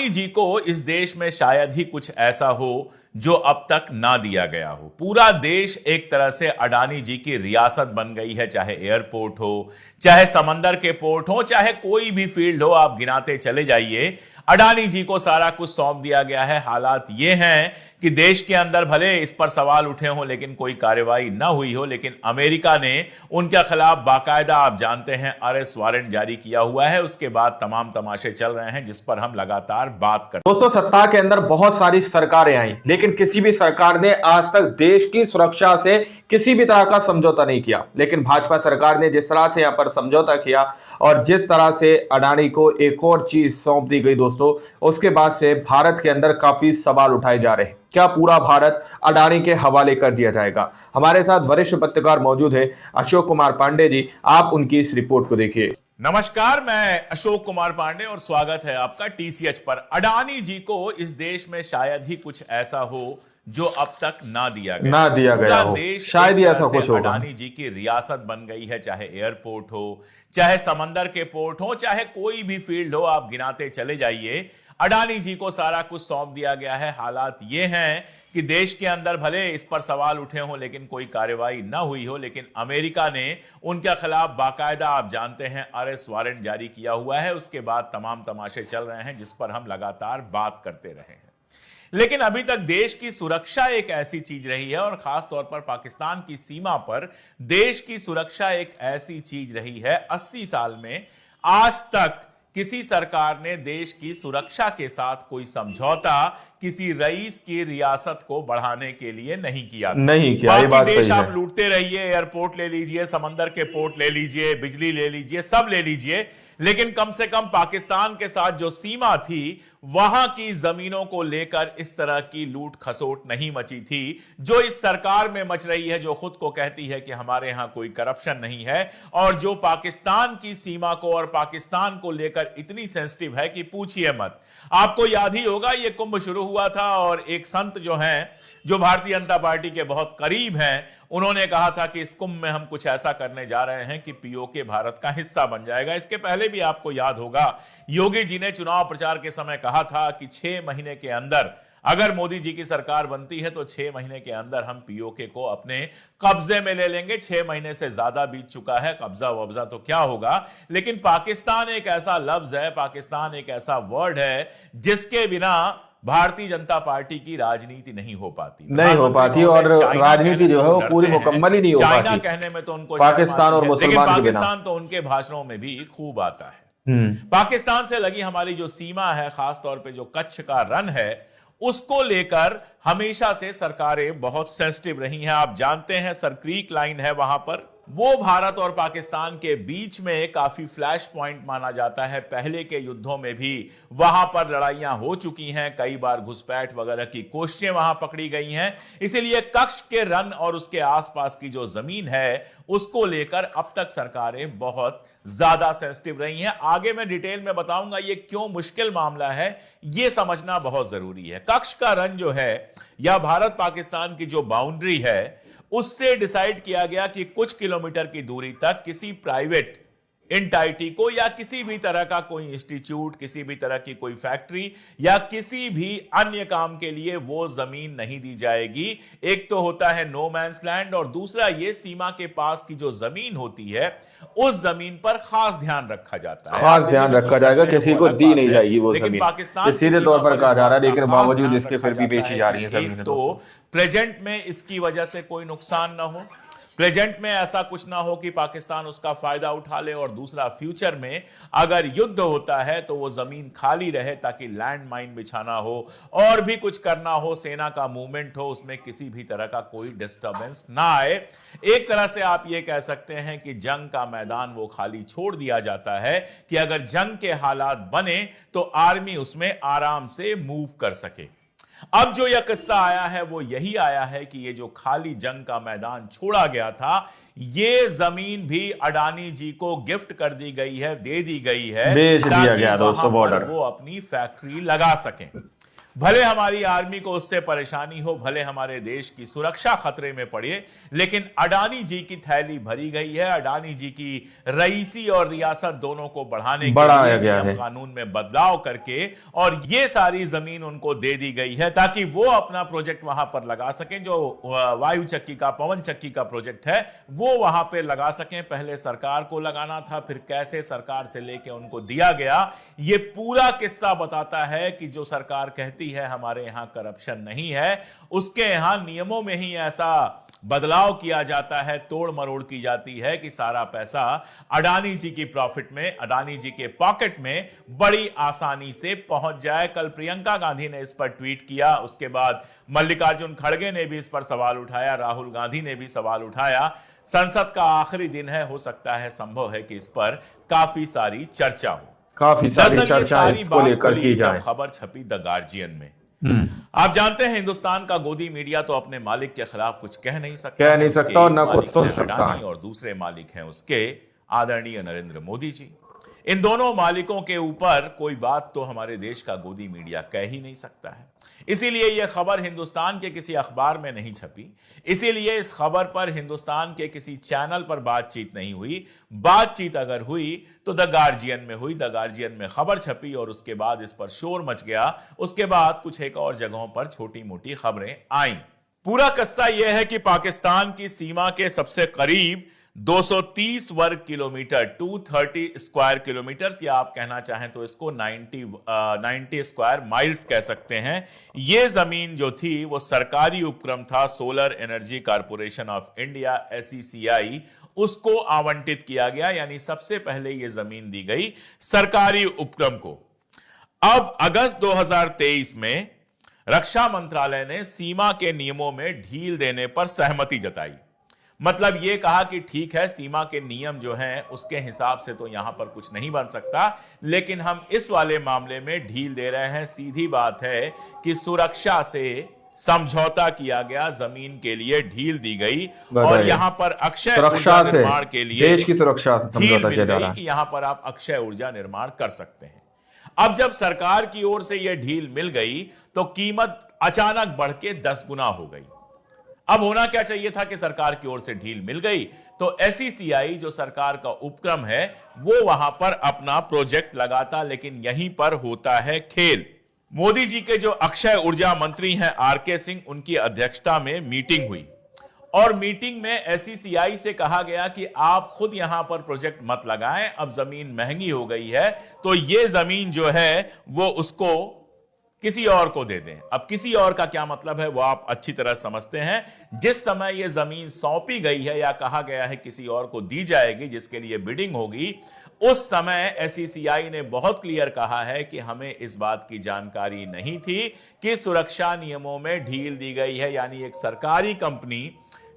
अडानी जी को इस देश में शायद ही कुछ ऐसा हो जो अब तक ना दिया गया हो। पूरा देश एक तरह से अडानी जी की रियासत बन गई है, चाहे एयरपोर्ट हो, चाहे समंदर के पोर्ट हो, चाहे कोई भी फील्ड हो, आप गिनाते चले जाइए। अडानी जी को सारा कुछ सौंप दिया गया है। हालात ये हैं कि देश के अंदर भले इस पर सवाल उठे हों लेकिन कोई कार्रवाई ना हुई हो, लेकिन अमेरिका ने उनके खिलाफ बाकायदा, आप जानते हैं, अरेस्ट वारंट जारी किया हुआ है। उसके बाद तमाम तमाशे चल रहे हैं जिस पर हम लगातार बात करते हैं। दोस्तों, सत्ता के अंदर बहुत सारी सरकारें आई, लेकिन किसी भी सरकार ने आज तक देश की सुरक्षा से किसी भी तरह का समझौता नहीं किया। लेकिन भाजपा सरकार ने जिस तरह से यहां पर समझौता किया और जिस तरह से अडानी को एक और चीज सौंप दी गई दोस्तों, उसके बाद से भारत के अंदर काफी सवाल उठाए जा रहे हैं। क्या पूरा भारत अडानी के हवाले कर दिया जाएगा? हमारे साथ वरिष्ठ पत्रकार मौजूद है अशोक कुमार पांडे जी, आप उनकी इस रिपोर्ट को देखिए। नमस्कार, मैं अशोक कुमार पांडे और स्वागत है आपका टीसीएच पर। अडानी जी को इस देश में शायद ही कुछ ऐसा हो जो अब तक ना दिया गया हो। देश शायद ही ऐसा कुछ होगा। अडानी जी की रियासत बन गई है, चाहे एयरपोर्ट हो, चाहे समंदर के पोर्ट हो, चाहे कोई भी फील्ड हो, आप गिनाते चले जाइए। अडानी जी को सारा कुछ सौंप दिया गया है। हालात ये हैं कि देश के अंदर भले इस पर सवाल उठे हों लेकिन कोई कार्रवाई ना हुई हो, लेकिन अमेरिका ने उनके खिलाफ बाकायदा, आप जानते हैं, अरेस्ट वारंट जारी किया हुआ है। उसके बाद तमाम तमाशे चल रहे हैं जिस पर हम लगातार बात करते रहे हैं। लेकिन अभी तक देश की सुरक्षा एक ऐसी चीज रही है, और खास तौर पर पाकिस्तान की सीमा पर देश की सुरक्षा एक ऐसी चीज रही है। 80 साल में आज तक किसी सरकार ने देश की सुरक्षा के साथ कोई समझौता किसी रईस की रियासत को बढ़ाने के लिए नहीं किया। ये बात देश सही आप है। लूटते रहिए, एयरपोर्ट ले लीजिए, समंदर के पोर्ट ले लीजिए, बिजली ले लीजिए, सब ले लीजिए, लेकिन कम से कम पाकिस्तान के साथ जो सीमा थी वहां की जमीनों को लेकर इस तरह की लूट खसोट नहीं मची थी जो इस सरकार में मच रही है, जो खुद को कहती है कि हमारे यहां कोई करप्शन नहीं है, और जो पाकिस्तान की सीमा को और पाकिस्तान को लेकर इतनी सेंसिटिव है कि पूछिए मत। आपको याद ही होगा, यह कुंभ शुरू हुआ था और एक संत जो हैं, जो भारतीय जनता पार्टी के बहुत करीब हैं, उन्होंने कहा था कि इस कुंभ में हम कुछ ऐसा करने जा रहे हैं कि पीओके भारत का हिस्सा बन जाएगा। इसके पहले भी आपको याद होगा, योगी जी ने चुनाव प्रचार के समय कहा था कि 6 महीने के अंदर अगर मोदी जी की सरकार बनती है तो 6 महीने के अंदर हम पीओके को अपने कब्जे में ले लेंगे। 6 महीने से ज्यादा बीत चुका है, कब्जा वब्जा तो क्या होगा, लेकिन पाकिस्तान एक ऐसा लफ्ज है, पाकिस्तान एक ऐसा वर्ड है जिसके बिना भारतीय जनता पार्टी की राजनीति नहीं हो पाती और राजनीति जो है वो पूरी मुकम्मल ही नहीं हो पाती। चाइना कहने में तो उनको पाकिस्तान और मुसलमान के बिना। पाकिस्तान तो उनके भाषणों में भी खूब आता है। पाकिस्तान से लगी हमारी जो सीमा है, खासतौर पे जो कच्छ का रन है, उसको लेकर हमेशा से सरकारें बहुत सेंसिटिव रही हैं। आप जानते हैं, सर क्रीक लाइन है वहां पर, वो भारत और पाकिस्तान के बीच में काफी फ्लैश पॉइंट माना जाता है। पहले के युद्धों में भी वहां पर लड़ाइयां हो चुकी हैं, कई बार घुसपैठ वगैरह की कोशिशें वहां पकड़ी गई हैं। इसीलिए कच्छ के रन और उसके आसपास की जो जमीन है उसको लेकर अब तक सरकारें बहुत ज्यादा सेंसिटिव रही हैं। आगे मैं डिटेल में बताऊंगा ये क्यों मुश्किल मामला है, ये समझना बहुत जरूरी है। कच्छ का रन जो है, या भारत पाकिस्तान की जो बाउंड्री है, उससे डिसाइड किया गया कि कुछ किलोमीटर की दूरी तक किसी प्राइवेट एंटिटी को या किसी भी तरह का कोई इंस्टीट्यूट, किसी भी तरह की कोई फैक्ट्री या किसी भी अन्य काम के लिए वो जमीन नहीं दी जाएगी। एक तो होता है नो मैंस लैंड, और दूसरा ये सीमा के पास की जो जमीन होती है उस जमीन पर खास ध्यान रखा जाता है, खास ध्यान रखा जाएगा, किसी को दी नहीं जाएगी वो जमीन। पाकिस्तान सीधे तौर पर कहा जा रहा है, लेकिन बावजूद इसके फिर भी बेची जा रही है जमीन। तो प्रेजेंट में इसकी वजह से कोई नुकसान ना हो, प्रेजेंट में ऐसा कुछ ना हो कि पाकिस्तान उसका फायदा उठा ले, और दूसरा फ्यूचर में अगर युद्ध होता है तो वो जमीन खाली रहे ताकि लैंड माइन बिछाना हो और भी कुछ करना हो, सेना का मूवमेंट हो, उसमें किसी भी तरह का कोई डिस्टरबेंस ना आए। एक तरह से आप ये कह सकते हैं कि जंग का मैदान वो खाली छोड़ दिया जाता है कि अगर जंग के हालात बने तो आर्मी उसमें आराम से मूव कर सके। अब जो यह किस्सा आया है वो यही आया है कि ये जो खाली जंग का मैदान छोड़ा गया था, ये जमीन भी अडानी जी को गिफ्ट कर दी गई है, दे दी गई है, बेच दिया गया दोस्तों बॉर्डर, वो अपनी फैक्ट्री लगा सकें। भले हमारी आर्मी को उससे परेशानी हो, भले हमारे देश की सुरक्षा खतरे में पड़े, लेकिन अडानी जी की थैली भरी गई है। अडानी जी की रईसी और रियासत दोनों को बढ़ाने के लिए नियम कानून में बदलाव करके और ये सारी जमीन उनको दे दी गई है ताकि वो अपना प्रोजेक्ट वहां पर लगा सकें। जो वायु चक्की का, पवन चक्की का प्रोजेक्ट है वो वहां पर लगा सकें। पहले सरकार को लगाना था, फिर कैसे सरकार से लेके उनको दिया गया। ये पूरा किस्सा बताता है कि जो सरकार कहती है हमारे यहां करप्शन नहीं है, उसके यहां नियमों में ही ऐसा बदलाव किया जाता है, तोड़ मरोड़ की जाती है कि सारा पैसा अडानी जी की प्रॉफिट में, अडानी जी के पॉकेट में बड़ी आसानी से पहुंच जाए। कल प्रियंका गांधी ने इस पर ट्वीट किया, उसके बाद मल्लिकार्जुन खड़गे ने भी इस पर सवाल उठाया, राहुल गांधी ने भी सवाल उठाया। संसद का आखिरी दिन है, हो सकता है, संभव है कि इस पर काफी सारी चर्चा हो, काफी सारी चर्चा इसको लेकर की जाए। खबर छपी द गार्जियन में। आप जानते हैं हिंदुस्तान का गोदी मीडिया तो अपने मालिक के खिलाफ कुछ कह नहीं सकता और न कुछ सुन सकता है। और दूसरे मालिक हैं उसके आदरणीय नरेंद्र मोदी जी। इन दोनों मालिकों के ऊपर कोई बात तो हमारे देश का गोदी मीडिया कह ही नहीं सकता है। इसीलिए यह खबर हिंदुस्तान के किसी अखबार में नहीं छपी, इसीलिए इस खबर पर हिंदुस्तान के किसी चैनल पर बातचीत नहीं हुई। बातचीत अगर हुई तो द गार्जियन में हुई। द गार्जियन में खबर छपी और उसके बाद इस पर शोर मच गया। उसके बाद कुछ एक और जगहों पर छोटी मोटी खबरें आईं। पूरा किस्सा यह है कि पाकिस्तान की सीमा के सबसे करीब 230 वर्ग किलोमीटर, 230 स्क्वायर किलोमीटर, या आप कहना चाहें तो इसको 90 स्क्वायर माइल्स कह सकते हैं। यह जमीन जो थी वो सरकारी उपक्रम था, solar energy corporation of India SECI, उसको आवंटित किया गया। यानी सबसे पहले यह जमीन दी गई सरकारी उपक्रम को। अब अगस्त 2023 में रक्षा मंत्रालय ने सीमा के नियमों में ढील देने पर सहमति जताई। मतलब यह कहा कि ठीक है, सीमा के नियम जो हैं उसके हिसाब से तो यहां पर कुछ नहीं बन सकता, लेकिन हम इस वाले मामले में ढील दे रहे हैं। सीधी बात है कि सुरक्षा से समझौता किया गया, जमीन के लिए ढील दी गई और यहां पर अक्षय ऊर्जा निर्माण के लिए देश की सुरक्षा से समझौता किया जा रहा है कि यहां पर आप अक्षय ऊर्जा निर्माण कर सकते हैं। अब जब सरकार की ओर से यह ढील मिल गई तो कीमत अचानक बढ़ के 10 गुना हो गई। अब होना क्या चाहिए था कि सरकार की ओर से ढील मिल गई तो SECI जो सरकार का उपक्रम है वो वहां पर अपना प्रोजेक्ट लगाता, लेकिन यहीं पर होता है खेल। मोदी जी के जो अक्षय ऊर्जा मंत्री हैं RK सिंह, उनकी अध्यक्षता में मीटिंग हुई और मीटिंग में SECI से कहा गया कि आप खुद यहां पर प्रोजेक्ट मत लगाएं, अब जमीन महंगी हो गई है तो ये जमीन जो है वो उसको किसी और को दे दें। अब किसी और का क्या मतलब है वो आप अच्छी तरह समझते हैं। जिस समय यह जमीन सौंपी गई है या कहा गया है किसी और को दी जाएगी जिसके लिए बिडिंग होगी, उस समय SECI ने बहुत क्लियर कहा है कि हमें इस बात की जानकारी नहीं थी कि सुरक्षा नियमों में ढील दी गई है। यानी एक सरकारी कंपनी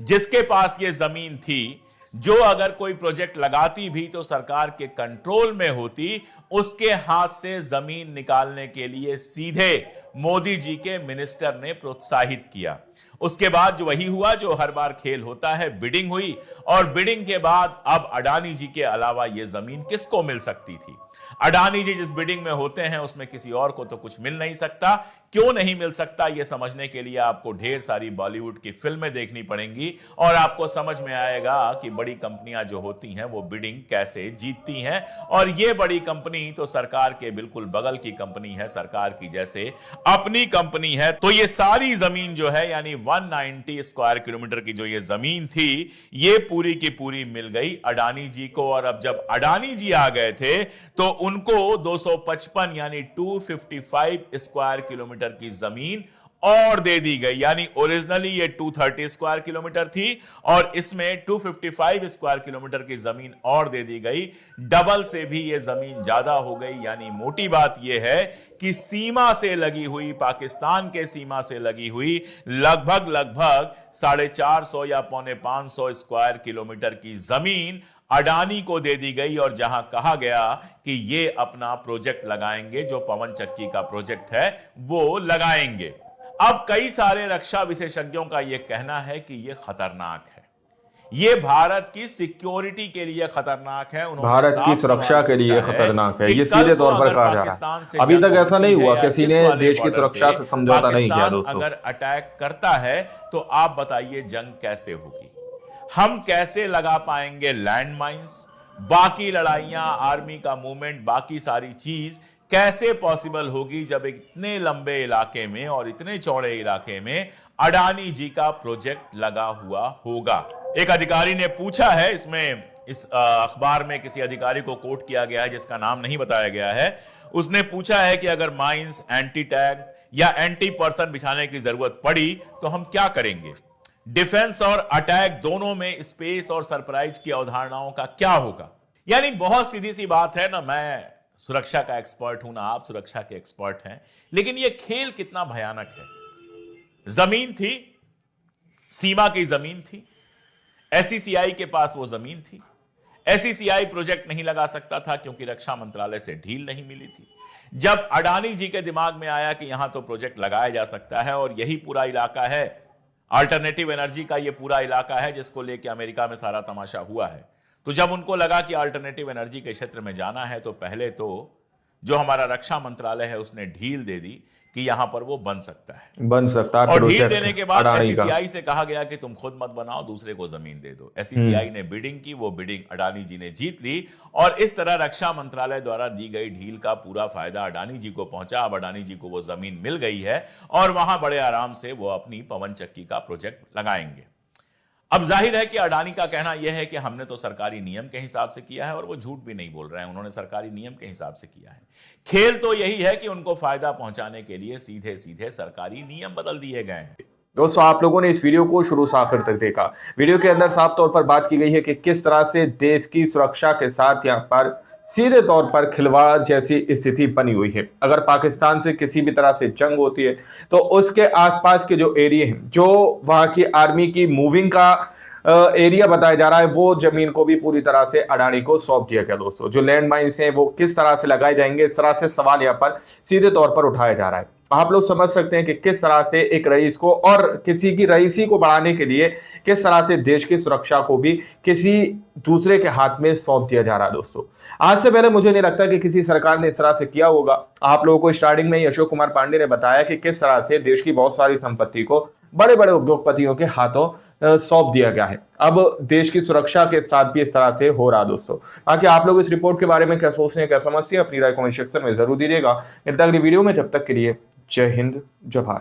जिसके पास यह जमीन थी, जो अगर कोई प्रोजेक्ट लगाती भी तो सरकार के कंट्रोल में होती, उसके हाथ से जमीन निकालने के लिए सीधे मोदी जी के मिनिस्टर ने प्रोत्साहित किया। उसके बाद जो वही हुआ जो हर बार खेल होता है, बिडिंग हुई और बिडिंग के बाद अब अडानी जी के अलावा यह जमीन किसको मिल सकती थी? अडानी जी जिस बिडिंग में होते हैं उसमें किसी और को तो कुछ मिल नहीं सकता। क्यों नहीं मिल सकता यह समझने के लिए आपको ढेर सारी बॉलीवुड की फिल्में देखनी पड़ेंगी और आपको समझ में आएगा कि बड़ी कंपनियां जो होती हैं वो बिडिंग कैसे जीतती हैं। और यह बड़ी कंपनी तो सरकार के बिल्कुल बगल की कंपनी है, सरकार की जैसे अपनी कंपनी है। तो ये सारी जमीन जो है यानी 190 स्क्वायर किलोमीटर की जो ये जमीन थी, ये पूरी की पूरी मिल गई अडानी जी को। और अब जब अडानी जी आ गए थे तो उनको 255 यानी 255 स्क्वायर किलोमीटर की जमीन और दे दी गई। यानी ओरिजिनली ये 230 स्क्वायर किलोमीटर थी और इसमें 255 स्क्वायर किलोमीटर की जमीन और दे दी गई। डबल से भी ये जमीन ज्यादा हो गई। यानी मोटी बात ये है कि सीमा से लगी हुई, पाकिस्तान के सीमा से लगी हुई लगभग 450 या 450 स्क्वायर किलोमीटर की जमीन अडानी को दे दी गई। और जहां कहा गया कि ये अपना प्रोजेक्ट लगाएंगे, जो पवन चक्की का प्रोजेक्ट है वो लगाएंगे। अब कई सारे रक्षा विशेषज्ञों का यह कहना है कि यह खतरनाक है, ये भारत की सिक्योरिटी के लिए खतरनाक है। भारत की सुरक्षा के लिए खतरनाक है, ये सीधे तौर पर कहा जा रहा है। अभी तक ऐसा नहीं हुआ, किसी ने देश की सुरक्षा से समझौता नहीं किया दोस्तों। अगर अटैक करता है तो आप बताइए जंग कैसे होगी? हम कैसे लगा पाएंगे लैंड माइंस? बाकी लड़ाइयां, आर्मी का मूवमेंट, बाकी सारी चीज कैसे पॉसिबल होगी जब इतने लंबे इलाके में और इतने चौड़े इलाके में अडानी जी का प्रोजेक्ट लगा हुआ होगा? एक अधिकारी ने पूछा है, इसमें इस अखबार में किसी अधिकारी को कोट किया गया है जिसका नाम नहीं बताया गया है। उसने पूछा है कि अगर माइंस, एंटी टैंक या एंटी पर्सन बिछाने की जरूरत पड़ी तो हम क्या करेंगे? डिफेंस और अटैक दोनों में स्पेस और सरप्राइज की अवधारणाओं का क्या होगा? यानी बहुत सीधी सी बात है ना, मैं सुरक्षा का एक्सपर्ट हूं ना आप सुरक्षा के एक्सपर्ट हैं, लेकिन यह खेल कितना भयानक है। जमीन थी, सीमा की जमीन थी, एससीसीआई के पास वो जमीन थी। एससीसीआई प्रोजेक्ट नहीं लगा सकता था क्योंकि रक्षा मंत्रालय से ढील नहीं मिली थी। जब अडानी जी के दिमाग में आया कि यहां तो प्रोजेक्ट लगाया जा सकता है और यही पूरा इलाका है, अल्टरनेटिव एनर्जी का ये पूरा इलाका है जिसको लेके अमेरिका में सारा तमाशा हुआ है, तो जब उनको लगा कि अल्टरनेटिव एनर्जी के क्षेत्र में जाना है तो पहले तो जो हमारा रक्षा मंत्रालय है उसने ढील दे दी कि यहां पर वो बन सकता है। और ढील देने के बाद एससीसीआई से कहा गया कि तुम खुद मत बनाओ, दूसरे को जमीन दे दो। एससीसीआई ने बिडिंग की, वो बिडिंग अडानी जी ने जीत ली और इस तरह रक्षा मंत्रालय द्वारा दी गई ढील का पूरा फायदा अडानी जी को पहुंचा। अब अडानी जी को वो जमीन मिल गई है और वहां बड़े आराम से वो अपनी पवन चक्की का प्रोजेक्ट लगाएंगे। अब जाहिर है कि अडानी का कहना यह है कि हमने तो सरकारी नियम के हिसाब से किया है, और वो झूठ भी नहीं बोल रहे हैं, उन्होंने सरकारी नियम के हिसाब से किया है। खेल तो यही है कि उनको फायदा पहुंचाने के लिए सीधे सीधे सरकारी नियम बदल दिए गए हैं। दोस्तों, आप लोगों ने इस वीडियो को शुरू से आखिर तक देखा। वीडियो के अंदर साफ तौर पर बात की गई है कि किस तरह से देश की सुरक्षा के साथ यहाँ पर सीधे तौर पर खिलवाड़ जैसी स्थिति बनी हुई है। अगर पाकिस्तान से किसी भी तरह से जंग होती है तो उसके आसपास के जो एरिया हैं, जो वहां की आर्मी की मूविंग का एरिया बताया जा रहा है, वो जमीन को भी पूरी तरह से अडानी को सौंप दिया गया। दोस्तों, जो लैंड माइंस हैं वो किस तरह से लगाए जाएंगे, इस तरह से सवाल यहाँ पर सीधे तौर पर उठाया जा रहा है। आप लोग समझ सकते हैं कि किस तरह से एक रईस को और किसी की रईसी को बढ़ाने के लिए किस तरह से देश की सुरक्षा को भी किसी दूसरे के हाथ में सौंप दिया जा रहा है। दोस्तों, आज से पहले मुझे नहीं लगता कि किसी सरकार ने इस तरह से किया होगा। आप लोगों को स्टार्टिंग में ही अशोक कुमार पांडे ने बताया कि किस तरह से देश की बहुत सारी संपत्ति को बड़े बड़े उद्योगपतियों के हाथों सौंप दिया गया है। अब देश की सुरक्षा के साथ भी इस तरह से हो रहा। दोस्तों, बाकी आप लोग इस रिपोर्ट के बारे में क्या सोचते हैं, क्या समझते हैं, अपनी राय कमेंट सेक्शन में जरूर दीजिएगा। मिलता है अगली वीडियो में, जब तक के लिए जय हिंद, जय भारत।